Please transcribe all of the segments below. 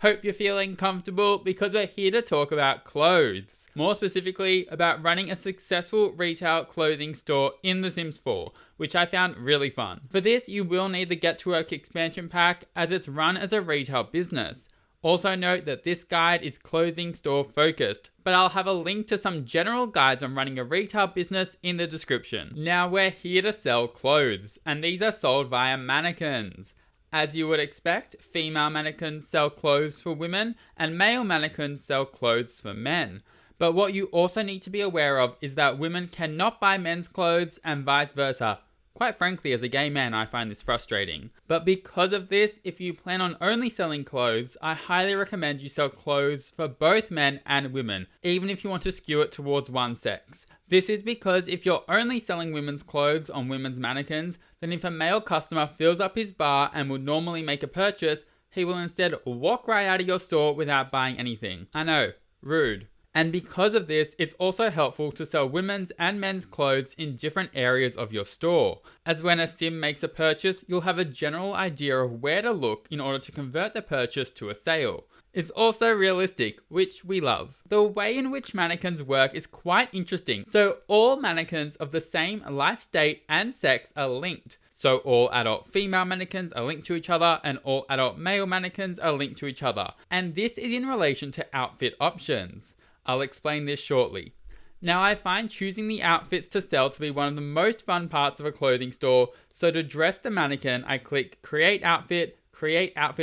Hope you're feeling comfortable because we're here to talk about clothes. More specifically, about running a successful retail clothing store in The Sims 4, which I found really fun. For this, you will need the Get to Work expansion pack as it's run as a retail business. Also note that this guide is clothing store focused, but I'll have a link to some general guides on running a retail business in the description. Now we're here to sell clothes, and these are sold via mannequins. As you would expect, female mannequins sell clothes for women and male mannequins sell clothes for men. But what you also need to be aware of is that women cannot buy men's clothes and vice versa. Quite frankly, as a gay man, I find this frustrating. But because of this, if you plan on only selling clothes, I highly recommend you sell clothes for both men and women, even if you want to skew it towards one sex. This is because if you're only selling women's clothes on women's mannequins, then if a male customer fills up his bar and would normally make a purchase, he will instead walk right out of your store without buying anything. I know, rude. And because of this, it's also helpful to sell women's and men's clothes in different areas of your store, as when a sim makes a purchase, you'll have a general idea of where to look in order to convert the purchase to a sale. It's also realistic, which we love. The way in which mannequins work is quite interesting. So all mannequins of the same life state and sex are linked. So all adult female mannequins are linked to each other and all adult male mannequins are linked to each other. And this is in relation to outfit options. I'll explain this shortly. Now I find choosing the outfits to sell to be one of the most fun parts of a clothing store. So to dress the mannequin, I click Create Outfit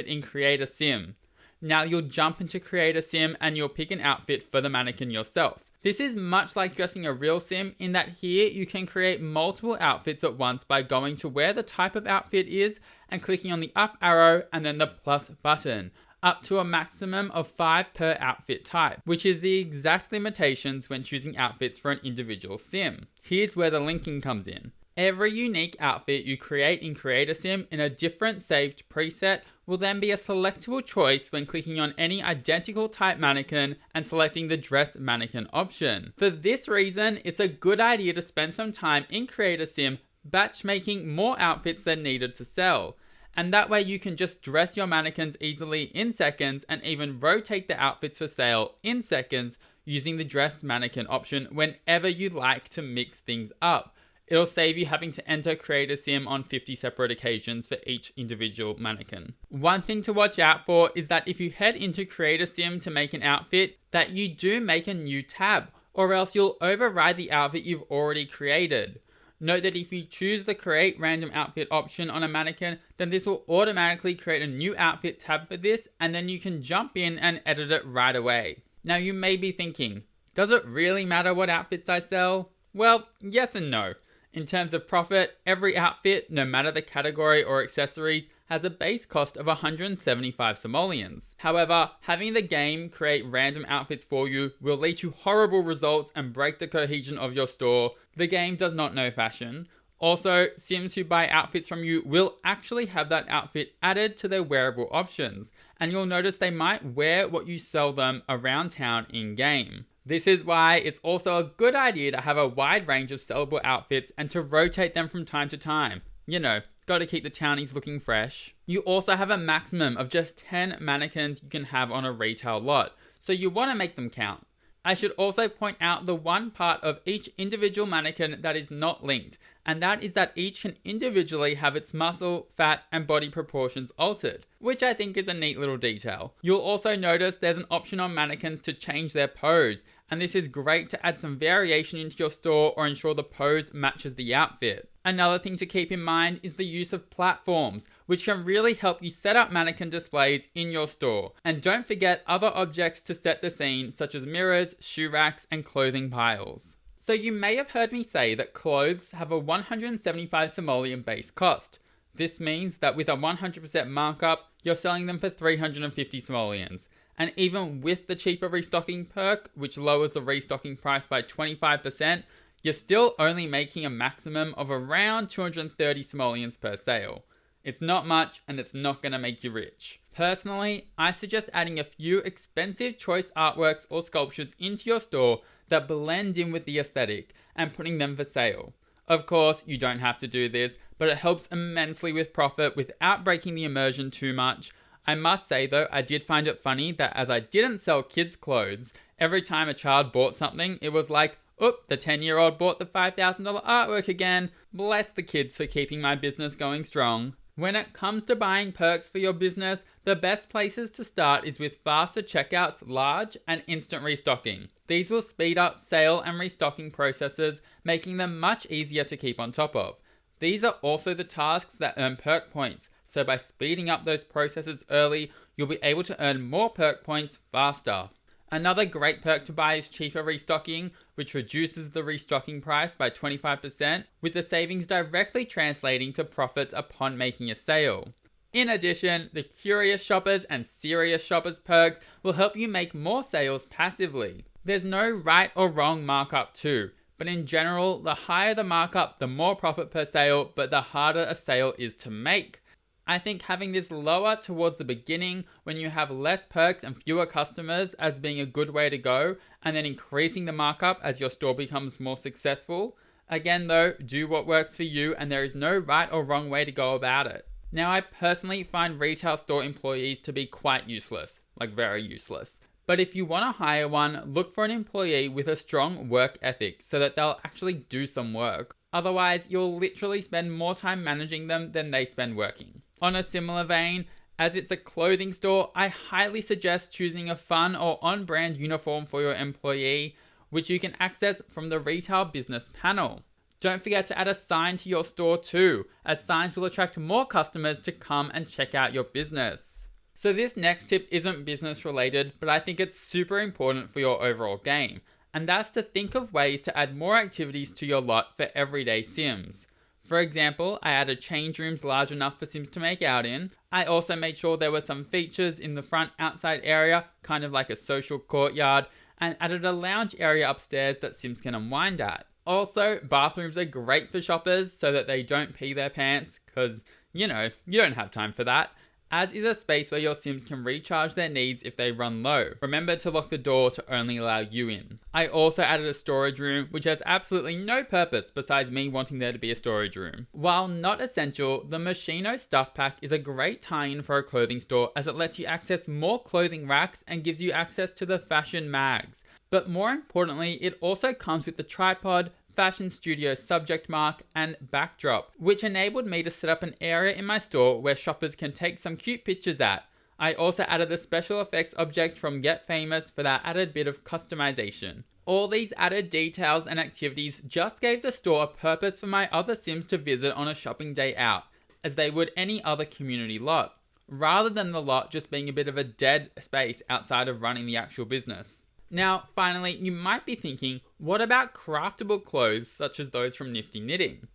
in Create a Sim. Now you'll jump into Create a Sim and you'll pick an outfit for the mannequin yourself. This is much like dressing a real sim in that here you can create multiple outfits at once by going to where the type of outfit is and clicking on the up arrow and then the plus button, up to a maximum of 5 per outfit type, which is the exact limitations when choosing outfits for an individual sim. Here's where the linking comes in. Every unique outfit you create in Create a Sim in a different saved preset will then be a selectable choice when clicking on any identical type mannequin and selecting the dress mannequin option. For this reason, it's a good idea to spend some time in Create a Sim batch making more outfits than needed to sell. And that way you can just dress your mannequins easily in seconds and even rotate the outfits for sale in seconds using the dress mannequin option whenever you like to mix things up. It'll save you having to enter Create a Sim on 50 separate occasions for each individual mannequin. One thing to watch out for is that if you head into Create a Sim to make an outfit, that you do make a new tab, or else you'll override the outfit you've already created. Note that if you choose the Create Random Outfit option on a mannequin, then this will automatically create a new outfit tab for this, and then you can jump in and edit it right away. Now you may be thinking, does it really matter what outfits I sell? Well, yes and no. In terms of profit, every outfit, no matter the category or accessories, has a base cost of 175 simoleons. However, having the game create random outfits for you will lead to horrible results and break the cohesion of your store. The game does not know fashion. Also, Sims who buy outfits from you will actually have that outfit added to their wearable options, and you'll notice they might wear what you sell them around town in-game. This is why it's also a good idea to have a wide range of sellable outfits and to rotate them from time to time. You know, gotta keep the townies looking fresh. You also have a maximum of just 10 mannequins you can have on a retail lot, so you want to make them count. I should also point out the one part of each individual mannequin that is not linked, and that is that each can individually have its muscle, fat, and body proportions altered, which I think is a neat little detail. You'll also notice there's an option on mannequins to change their pose, and this is great to add some variation into your store or ensure the pose matches the outfit. Another thing to keep in mind is the use of platforms, which can really help you set up mannequin displays in your store. And don't forget other objects to set the scene, such as mirrors, shoe racks, and clothing piles. So you may have heard me say that clothes have a 175 simoleon base cost. This means that with a 100% markup, you're selling them for 350 simoleons. And even with the cheaper restocking perk, which lowers the restocking price by 25%, you're still only making a maximum of around 230 simoleons per sale. It's not much, and it's not going to make you rich. Personally, I suggest adding a few expensive choice artworks or sculptures into your store that blend in with the aesthetic and putting them for sale. Of course, you don't have to do this, but it helps immensely with profit without breaking the immersion too much. I must say though, I did find it funny that as I didn't sell kids' clothes, every time a child bought something, it was like, oop, the 10-year-old bought the $5,000 artwork again. Bless the kids for keeping my business going strong. When it comes to buying perks for your business, the best places to start is with faster checkouts, large, and instant restocking. These will speed up sale and restocking processes, making them much easier to keep on top of. These are also the tasks that earn perk points, so by speeding up those processes early, you'll be able to earn more perk points faster. Another great perk to buy is cheaper restocking, which reduces the restocking price by 25%, with the savings directly translating to profits upon making a sale. In addition, the Curious Shoppers and Serious Shoppers perks will help you make more sales passively. There's no right or wrong markup too, but in general, the higher the markup, the more profit per sale, but the harder a sale is to make. I think having this lower towards the beginning when you have less perks and fewer customers as being a good way to go, and then increasing the markup as your store becomes more successful. Again though, do what works for you and there is no right or wrong way to go about it. Now I personally find retail store employees to be quite useless, like very useless. But if you want to hire one, look for an employee with a strong work ethic so that they'll actually do some work. Otherwise, you'll literally spend more time managing them than they spend working. On a similar vein, as it's a clothing store, I highly suggest choosing a fun or on-brand uniform for your employee, which you can access from the retail business panel. Don't forget to add a sign to your store too, as signs will attract more customers to come and check out your business. So this next tip isn't business related, but I think it's super important for your overall game, and that's to think of ways to add more activities to your lot for everyday Sims. For example, I added change rooms large enough for Sims to make out in. I also made sure there were some features in the front outside area, kind of like a social courtyard, and added a lounge area upstairs that Sims can unwind at. Also, bathrooms are great for shoppers so that they don't pee their pants, because, you don't have time for that. As is a space where your Sims can recharge their needs if they run low. Remember to lock the door to only allow you in. I also added a storage room, which has absolutely no purpose besides me wanting there to be a storage room. While not essential, the Moschino Stuff Pack is a great tie-in for a clothing store as it lets you access more clothing racks and gives you access to the fashion mags. But more importantly, it also comes with the tripod, Fashion Studio subject mark, and backdrop, which enabled me to set up an area in my store where shoppers can take some cute pictures at. I also added the special effects object from Get Famous for that added bit of customization. All these added details and activities just gave the store a purpose for my other Sims to visit on a shopping day out, as they would any other community lot, rather than the lot just being a bit of a dead space outside of running the actual business. Now, finally, you might be thinking, what about craftable clothes such as those from Nifty Knitting?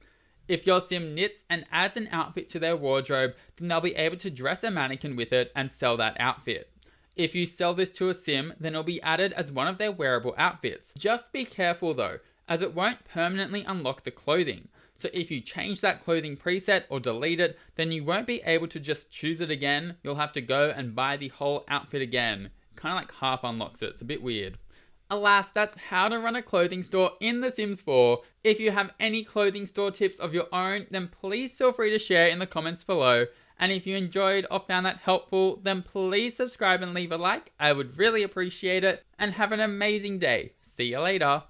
If your Sim knits and adds an outfit to their wardrobe, then they'll be able to dress a mannequin with it and sell that outfit. If you sell this to a Sim, then it'll be added as one of their wearable outfits. Just be careful though, as it won't permanently unlock the clothing. So if you change that clothing preset or delete it, then you won't be able to just choose it again. You'll have to go and buy the whole outfit again. Kind of like half unlocks it. It's a bit weird. Alas, that's how to run a clothing store in The Sims 4. If you have any clothing store tips of your own, then please feel free to share in the comments below. And if you enjoyed or found that helpful, then please subscribe and leave a like. I would really appreciate it. And have an amazing day. See you later.